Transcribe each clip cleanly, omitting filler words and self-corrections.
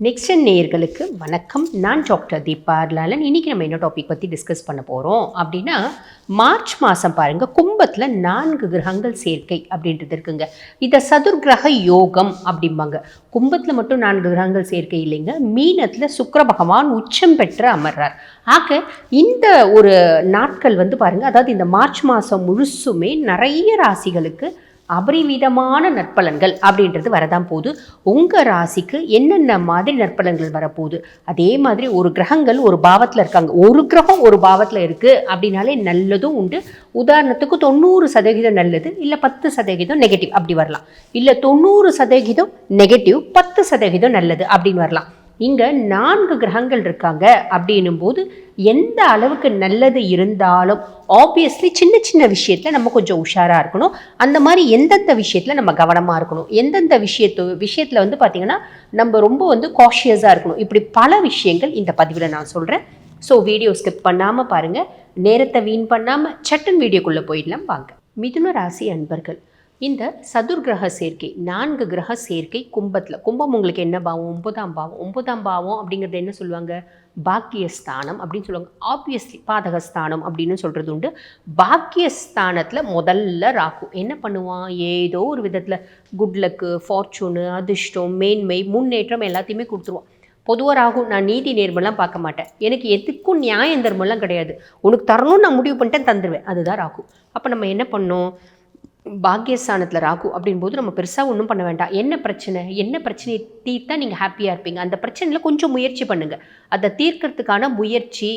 Next நேயர்களுக்கு வணக்கம். நான் டாக்டர் தீபா லாலன். இன்றைக்கி நம்ம என்ன டாபிக் பற்றி டிஸ்கஸ் பண்ண போகிறோம் அப்படின்னா, மார்ச் மாதம் பாருங்கள், கும்பத்தில் 4 கிரகங்கள் சேர்க்கை அப்படின்றது இருக்குங்க. இதை சதுர்கிரக யோகம் அப்படிம்பாங்க. கும்பத்தில் மட்டும் 4 கிரகங்கள் சேர்க்கை இல்லைங்க, மீனத்தில் சுக்கிர பகவான் உச்சம் பெற்று அமர்றார். ஆக இந்த ஒரு நாட்கள் பாருங்கள், அதாவது இந்த மார்ச் மாதம் முழுசுமே நிறைய ராசிகளுக்கு அபரிவிதமான நற்பலன்கள் அப்படின்றது வரதான் போகுது. உங்கள் ராசிக்கு என்னென்ன மாதிரி நற்பலன்கள் வரப்போகுது, அதே மாதிரி ஒரு கிரகங்கள் ஒரு பாவத்தில் இருக்காங்க, ஒரு கிரகம் ஒரு பாவத்தில் இருக்குது அப்படின்னாலே நல்லதும் உண்டு. உதாரணத்துக்கு 90% நல்லது, இல்லை 10% நெகட்டிவ் அப்படி வரலாம். இல்லை 90% நெகட்டிவ், 10% நல்லது அப்படின்னு வரலாம். இங்கே 4 கிரகங்கள் இருக்காங்க அப்படின்னும் போது எந்த அளவுக்கு நல்லது இருந்தாலும் ஆப்வியஸ்லி சின்ன சின்ன விஷயத்தில் நம்ம கொஞ்சம் உஷாராக இருக்கணும். அந்த மாதிரி எந்தெந்த விஷயத்தில் நம்ம கவனமாக இருக்கணும், எந்தெந்த விஷயத்தில் பார்த்திங்கன்னா நம்ம ரொம்ப காஷியஸாக இருக்கணும். இப்படி பல விஷயங்கள் இந்த பதிவில் நான் சொல்கிறேன். ஸோ வீடியோ ஸ்கிப் பண்ணாமல் பாருங்கள், நேரத்தை வீண் பண்ணாமல் சட்டன் வீடியோக்குள்ளே போயிடலாம் வாங்க. மிதுன ராசி அன்பர்கள், இந்த சதுர்கிரக சேர்க்கை 4 கிரக சேர்க்கை கும்பத்தில், கும்பம் உங்களுக்கு என்ன பாவம்? 9ஆம் பாவம். 9ஆம் பாவம் அப்படிங்கிறது என்ன சொல்லுவாங்க? பாக்கியஸ்தானம் அப்படின்னு சொல்லுவாங்க. ஆப்வியஸ்லி பாதகஸ்தானம் அப்படின்னு சொல்கிறது உண்டு. பாக்கியஸ்தானத்தில் முதல்ல ராகு என்ன பண்ணுவான்? ஏதோ ஒரு விதத்தில் குட் லக்கு, ஃபார்ச்சூனு, அதிர்ஷ்டம், மேன்மை, முன்னேற்றம் எல்லாத்தையுமே கொடுத்துருவான். பொதுவாக ராகு நான் நீதி நேர்மெல்லாம் பார்க்க மாட்டேன், எனக்கு எதுக்கும் நியாயம் தர்மெல்லாம் கிடையாது, உனக்கு தரணும்னு நான் முடிவு பண்ணிட்டேன், தந்துடுவேன். அதுதான் ராகு. அப்போ நம்ம என்ன பண்ணோம்? பாக்கியஸ்தானத்தில் ராகு அப்படின்போது நம்ம பெருசாக ஒன்றும் பண்ண வேண்டாம். என்ன பிரச்சனையை தீர்த்தா நீங்கள் ஹாப்பியாக இருப்பீங்க, அந்த பிரச்சனையில் கொஞ்சம் முயற்சி பண்ணுங்கள். அதை தீர்க்கறதுக்கான முயற்சி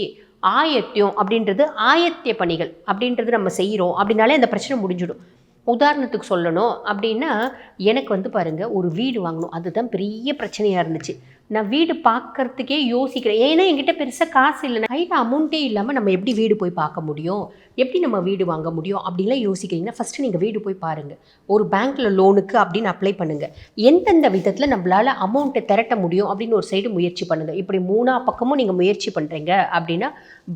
ஆயத்தியம் அப்படின்றது, ஆயத்திய பணிகள் அப்படின்றது நம்ம செய்கிறோம் அப்படின்னாலே அந்த பிரச்சனை முடிஞ்சிடும். உதாரணத்துக்கு சொல்லணும் அப்படின்னா, எனக்கு பாருங்கள், ஒரு வீடு வாங்கணும், அதுதான் பெரிய பிரச்சனையாக இருந்துச்சு. நான் வீடு பார்க்கறதுக்கே யோசிக்கிறேன், ஏன்னா என்கிட்ட பெருசாக காசு இல்லை, கையில் அமௌண்ட்டே இல்லாமல் நம்ம எப்படி வீடு போய் பார்க்க முடியும், எப்படி நம்ம வீடு வாங்க முடியும் அப்படின்லாம் யோசிக்கிறீங்கன்னா ஃபஸ்ட்டு நீங்கள் வீடு போய் பாருங்கள். ஒரு பேங்க்கில் லோனுக்கு அப்படின்னு அப்ளை பண்ணுங்கள். எந்தெந்த விதத்தில் நம்மளால் அமௌண்ட்டை திரட்ட முடியும் அப்படின்னு ஒரு சைடு முயற்சி பண்ணுங்கள். இப்படி 3 பக்கமும் நீங்கள் முயற்சி பண்ணுறீங்க அப்படின்னா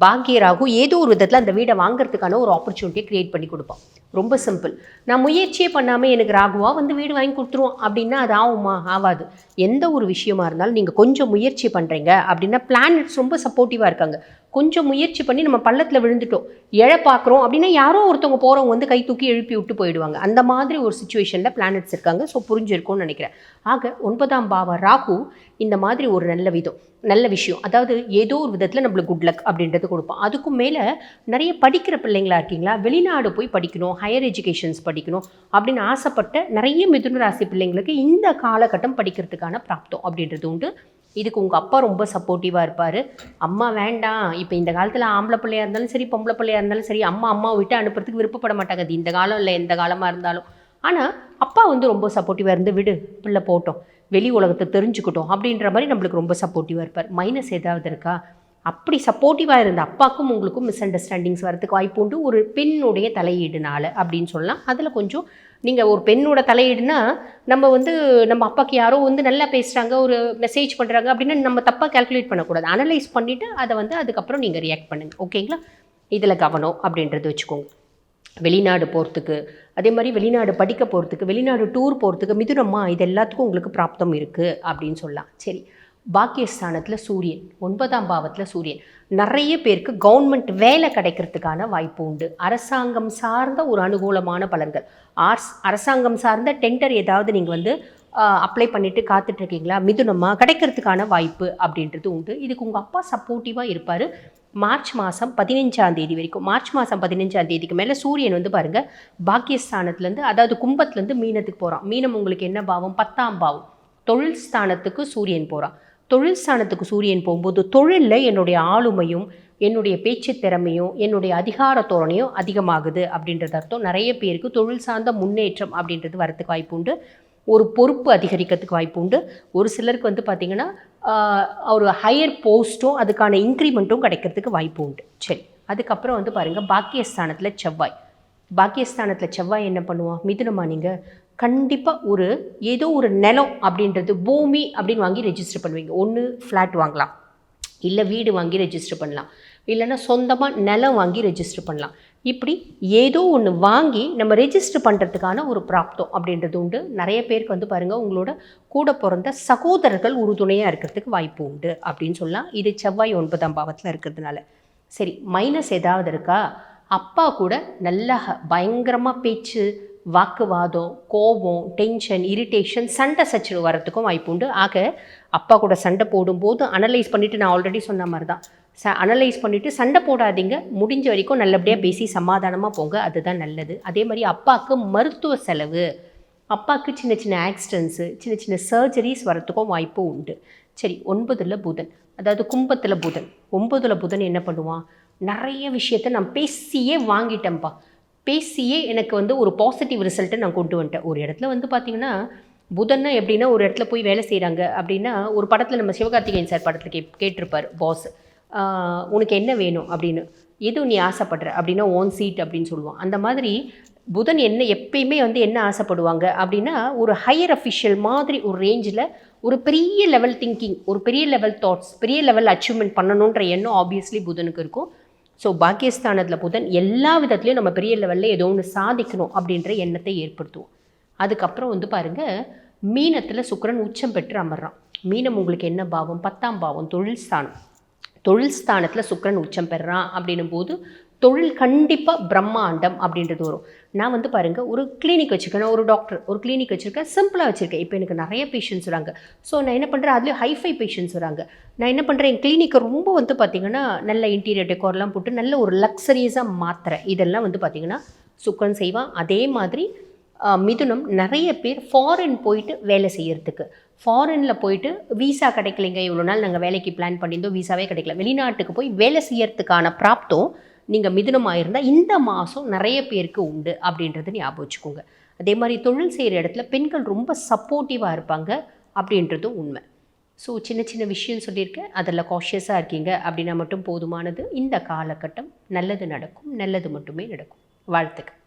பாக்கியராகு ஏதோ ஒரு விதத்தில் அந்த வீடை வாங்குறதுக்கான ஒரு ஆப்பர்ச்சுனிட்டியை க்ரியேட் பண்ணி கொடுப்பான். ரொம்ப சிம்பிள். நான் முயற்சியே பண்ணாமல் எனக்கு ராகுவா வீடு வாங்கி கொடுத்துருவோம் அப்படின்னா அது ஆகுமா? ஆகாது. எந்த ஒரு விஷயமா இருந்தாலும் நீங்கள் கொஞ்சம் முயற்சி பண்ணுறீங்க அப்படின்னா பிளானட்ஸ் ரொம்ப சப்போர்ட்டிவாக இருக்காங்க. கொஞ்சம் முயற்சி பண்ணி நம்ம பள்ளத்தில் விழுந்துட்டோம், பார்க்குறோம் அப்படின்னா யாரோ ஒருத்தவங்க போகிறவங்க கை தூக்கி எழுப்பி விட்டு போயிடுவாங்க. அந்த மாதிரி ஒரு சுச்சுவேஷனில் பிளானட்ஸ் இருக்காங்க. ஸோ புரிஞ்சிருக்கும்னு நினைக்கிறேன். ஆக 9ஆம் பாவ ராகு இந்த மாதிரி ஒரு நல்ல விஷயம், அதாவது ஏதோ ஒரு விதத்தில் நம்மளுக்கு குட் லக் அப்படின்றது கொடுப்போம். அதுக்கும் மேலே நிறைய படிக்கிற பிள்ளைங்களா இருக்கீங்களா, வெளிநாடு போய் படிக்கணும், ஹையர் எஜுகேஷன்ஸ் படிக்கணும் அப்படின்னு ஆசைப்பட்ட நிறைய மிதுன ராசி பிள்ளைங்களுக்கு இந்த காலகட்டம் படிக்கிறதுக்கான பிராப்தம் அப்படின்றது உண்டு. இதுக்கு உங்கள் அப்பா ரொம்ப சப்போர்ட்டிவாக இருப்பார். அம்மா வேண்டாம், இப்போ இந்த காலத்தில் ஆம்பளை பிள்ளையாக இருந்தாலும் சரி, பொம்பளை பிள்ளையாக இருந்தாலும் சரி, அம்மாவை விட்டு அனுப்புறதுக்கு விருப்பப்பட மாட்டாங்க. அது இந்த காலம் இல்லை, எந்த காலமாக இருந்தாலும். ஆனால் அப்பா ரொம்ப சப்போர்ட்டிவாக இருந்து, விடு பிள்ளை போட்டோம், வெளி உலகத்தை தெரிஞ்சுக்கிட்டோம் அப்படின்ற மாதிரி நம்மளுக்கு ரொம்ப சப்போர்ட்டிவாக இருப்பார். மைனஸ் ஏதாவது இருக்கா? அப்படி சப்போர்ட்டிவாக இருந்த அப்பாவுக்கும் உங்களுக்கும் மிஸ் அண்டர்ஸ்டாண்டிங்ஸ் வரதுக்கு வாய்ப்பு உண்டு, ஒரு பெண்ணுடைய தலையீடுனால அப்படின்னு சொல்லலாம். அதில் கொஞ்சம் நீங்கள் ஒரு பெண்ணோட தலையீடுனா நம்ம நம்ம அப்பாவுக்கு யாரோ நல்லா பேசுகிறாங்க, ஒரு மெசேஜ் பண்ணுறாங்க அப்படின்னா நம்ம தப்பாக கால்குலேட் பண்ணக்கூடாது. அனலைஸ் பண்ணிவிட்டு அதை அதுக்கப்புறம் நீங்கள் ரியாக்ட் பண்ணுங்கள். ஓகேங்களா? இதில் கவனம் அப்படின்றது வச்சுக்கோங்க. வெளிநாடு போகிறதுக்கு, அதே மாதிரி வெளிநாடு படிக்க போகிறதுக்கு, வெளிநாடு டூர் போகிறதுக்கு மிதுனம்மா இது எல்லாத்துக்கும் உங்களுக்கு பிராப்தம் இருக்குது அப்படின்னு சொல்லலாம். சரி, பாக்கியஸ்தானத்தில் சூரியன், 9ஆம் பாவத்தில் சூரியன், நிறைய பேருக்கு கவர்மெண்ட் வேலை கிடைக்கிறதுக்கான வாய்ப்பு உண்டு. அரசாங்கம் சார்ந்த ஒரு அனுகூலமான பலன்கள், அரசாங்கம் சார்ந்த டெண்டர் ஏதாவது நீங்கள் அப்ளை பண்ணிவிட்டு காத்துட்ருக்கீங்களா, மிதுனமாக கிடைக்கிறதுக்கான வாய்ப்பு அப்படின்றது உண்டு. இதுக்கு உங்கள் அப்பா சப்போர்ட்டிவாக இருப்பார். மார்ச் மாதம் 15ஆம் தேதி வரைக்கும். மார்ச் மாதம் 15ஆம் தேதிக்கு மேலே சூரியன் பாருங்கள், பாக்கியஸ்தானத்துலேருந்து, அதாவது கும்பத்துலேருந்து மீனத்துக்கு போகிறான். மீனம் உங்களுக்கு என்ன பாவம்? 10ஆம் பாவம். தொழில் ஸ்தானத்துக்கு சூரியன் போகிறான். தொழில் ஸ்தானத்துக்கு சூரியன் போகும்போது தொழிலில் என்னுடைய ஆளுமையும், என்னுடைய பேச்சு திறமையும், என்னுடைய அதிகார தோரணையும் அதிகமாகுது அப்படின்றது அர்த்தம். நிறைய பேருக்கு தொழில் சார்ந்த முன்னேற்றம் அப்படின்றது வரத்துக்கு வாய்ப்பு உண்டு. ஒரு பொறுப்பு அதிகரிக்கிறதுக்கு வாய்ப்பு உண்டு. ஒரு சிலருக்கு பார்த்திங்கன்னா ஒரு ஹையர் போஸ்ட்டும் அதுக்கான இன்க்ரிமெண்ட்டும் கிடைக்கிறதுக்கு வாய்ப்பு உண்டு. சரி, அதுக்கப்புறம் பாருங்கள், பாக்கியஸ்தானத்தில் செவ்வாய் என்ன பண்ணுவான்? மிதுனமா நீங்கள் கண்டிப்பாக ஏதோ ஒரு நிலம் அப்படின்றது, பூமி அப்படின்னு வாங்கி ரெஜிஸ்டர் பண்ணுவீங்க. ஒன்று ஃப்ளாட் வாங்கலாம், இல்லை வீடு வாங்கி ரெஜிஸ்டர் பண்ணலாம், இல்லைன்னா சொந்தமாக நிலம் வாங்கி ரெஜிஸ்டர் பண்ணலாம். இப்படி ஏதோ ஒன்று வாங்கி நம்ம ரெஜிஸ்டர் பண்ணுறதுக்கான ஒரு பிராப்தம் அப்படின்றது உண்டு. நிறைய பேருக்கு வந்து பாருங்கள், உங்களோட கூட பிறந்த சகோதரர்கள் உறுதுணையாக இருக்கிறதுக்கு வாய்ப்பு உண்டு அப்படின்னு சொல்லலாம். இது செவ்வாய் 9ஆம் பாவத்தில் இருக்கிறதுனால. சரி, மைனஸ் ஏதாவது இருக்கா? அப்பா கூட நல்லா பயங்கரமாக பேச்சு, வாக்குவாதம், கோபம், டென்ஷன், இரிட்டேஷன், சண்டை சச்சரவு வரத்துக்கும் வாய்ப்பு உண்டு. ஆக அப்பா கூட சண்டை போடும்போது அனலைஸ் பண்ணிவிட்டு, நான் ஆல்ரெடி சொன்ன மாதிரி தான், அனலைஸ் பண்ணிவிட்டு சண்டை போடாதீங்க, முடிஞ்ச வரைக்கும் நல்லபடியாக பேசி சமாதானமாக போங்க, அதுதான் நல்லது. அதே மாதிரி அப்பாவுக்கு மருத்துவ செலவு, அப்பாவுக்கு சின்ன சின்ன ஆக்சிடென்ட்ஸு, சின்ன சின்ன சர்ஜரிஸ் வரத்துக்கும் வாய்ப்பு உண்டு. சரி, 9ல் புதன், அதாவது கும்பத்தில் புதன். 9ல் புதன் என்ன பண்ணுவான்? நிறைய விஷயத்த நான் பேசியே வாங்கிட்டேன்ப்பா, பேசியே எனக்கு வந்து ஒரு பாசிட்டிவ் ரிசல்ட்டை நான் கொண்டு வந்துட்டேன். ஒரு இடத்துல வந்து பார்த்திங்கன்னா, புதன்னா எப்படின்னா, ஒரு இடத்துல போய் வேலை செய்கிறாங்க அப்படின்னா, ஒரு படத்தில் நம்ம சிவகார்த்திகேயன் சார் படத்தில் கேட்டிருப்பார் பாஸ், உனக்கு என்ன வேணும் அப்படின்னு, எதுவும் நீ ஆசைப்படுற அப்படின்னா ஓன் சீட் அப்படின்னு சொல்லுவான். அந்த மாதிரி புதன் எப்பயுமே வந்து என்ன ஆசைப்படுவாங்க அப்படின்னா, ஒரு ஹையர் அஃபிஷியல் மாதிரி ஒரு ரேஞ்சில் ஒரு பெரிய லெவல் திங்கிங், ஒரு பெரிய லெவல் தாட்ஸ், பெரிய லெவல் அச்சீவ்மெண்ட் பண்ணணுன்ற எண்ணம் ஆப்வியஸ்லி புதனுக்கு இருக்கும். ஸோ பாக்கியஸ்தானத்தில் புதன் எல்லா விதத்துலையும் நம்ம பெரிய லெவலில் ஏதோ ஒன்று சாதிக்கணும் அப்படின்ற எண்ணத்தை ஏற்படுத்துவோம். அதுக்கப்புறம் வந்து பாருங்கள், மீனத்தில் சுக்கிரன் உச்சம் பெற்று அமர்றான். மீனம் உங்களுக்கு என்ன பாவம்? 10ஆம் பாவம், தொழில் ஸ்தானம். தொழில் ஸ்தானத்தில் சுக்கிரன் உச்சம் பெறான் அப்படின்னும் போது தொழில் கண்டிப்பாக பிரம்மாண்டம் அப்படின்றது வரும். நான் வந்து பாருங்கள், ஒரு கிளினிக் வச்சுருக்கேன், நான் ஒரு டாக்டர், ஒரு கிளினிக் வச்சுருக்கேன், சிம்பிளாக வச்சுருக்கேன். இப்போ எனக்கு நிறைய பேஷண்ட்ஸ் வராங்க. ஸோ நான் என்ன பண்ணுறேன், அதுலேயும் ஹைஃபை பேஷண்ட்ஸ் வராங்க. நான் என்ன பண்ணுறேன், என் கிளினிக்கை ரொம்ப வந்து பார்த்திங்கன்னா நல்ல இன்டீரியர் டெக்கோர்லாம் போட்டு நல்ல ஒரு லக்ஸரியஸாக மாற்றுறேன். இதெல்லாம் வந்து பார்த்திங்கன்னா சுக்கிரன் செய்வான். அதே மாதிரி மிதுனம், நிறைய பேர் ஃபாரின் போயிட்டு வேலை செய்கிறதுக்கு, ஃபாரினில் போயிட்டு வீசா கிடைக்கலைங்க, இவ்வளோ நாள் நாங்கள் வேலைக்கு பிளான் பண்ணியிருந்தோம், வீசாவே கிடைக்கல, வெளிநாட்டுக்கு போய் வேலை செய்யறதுக்கான பிராப்தம் நீங்கள் மிதுனமாக இருந்தால் இந்த மாதம் நிறைய பேருக்கு உண்டு அப்படின்றது ஞாபகம் வச்சுக்கோங்க. அதே மாதிரி தொழில் செய்கிற இடத்துல பெண்கள் ரொம்ப சப்போர்ட்டிவாக இருப்பாங்க அப்படின்றதும் உண்மை. ஸோ சின்ன சின்ன விஷயம் சொல்லியிருக்கேன், அதில் காஷியஸாக இருக்கீங்க அப்படின்னா மட்டும் போதுமானது. இந்த காலகட்டம் நல்லது நடக்கும், நல்லது மட்டுமே நடக்கும். வாழ்த்துக்கள்.